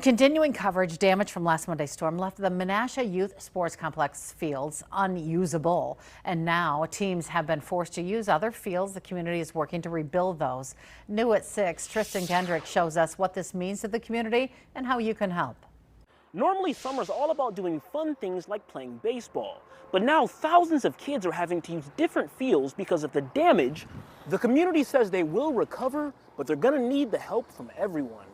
Continuing coverage, damage from last Monday's storm left the Menasha Youth Sports Complex fields unusable. And now teams have been forced to use other fields. The community is working to rebuild those. New at 6, Tristan Kendrick shows us what this means to the community and how you can help. Normally, summer's all about doing fun things like playing baseball. But now thousands of kids are having to use different fields because of the damage. The community says they will recover, but they're gonna need the help from everyone.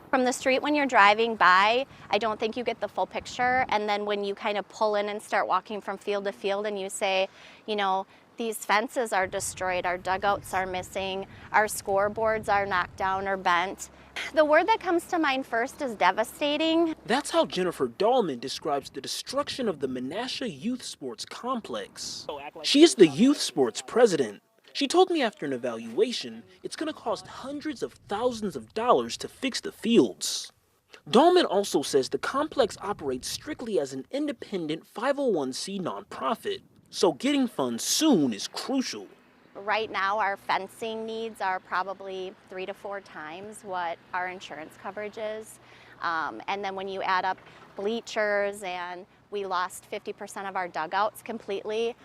From the street when you're driving by, I don't think you get the full picture. And then when you kind of pull in and start walking from field to field and you say, you know, these fences are destroyed, our dugouts are missing, our scoreboards are knocked down or bent. The word that comes to mind first is devastating. That's how Jennifer Dahlman describes the destruction of the Menasha Youth Sports Complex. She is the youth sports president. She told me after an evaluation, it's going to cost hundreds of thousands of dollars to fix the fields. Dahlman also says the complex operates strictly as an independent 501c nonprofit, so getting funds soon is crucial. Right now, our fencing needs are probably 3 to 4 times what our insurance coverage is. And then when you add up bleachers, and we lost 50% of our dugouts completely.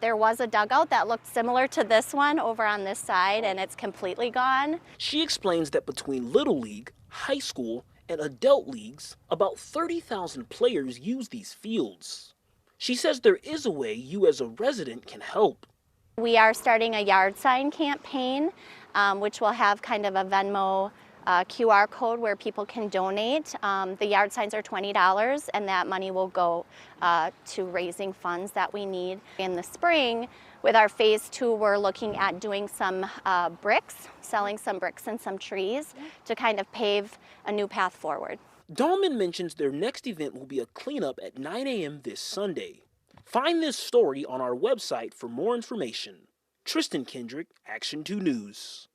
There was a dugout that looked similar to this one over on this side, and it's completely gone. She explains that between Little League, high school, and adult leagues, about 30,000 players use these fields. She says there is a way you as a resident can help. We are starting a yard sign campaign, which will have kind of a Venmo QR code where people can donate. The yard signs are $20, and that money will go to raising funds that we need. In the spring, with our phase 2, we're looking at doing some bricks, selling some bricks and some trees to kind of pave a new path forward. Dahlman mentions their next event will be a cleanup at 9 a.m. this Sunday. Find this story on our website for more information. Tristan Kendrick, Action 2 News.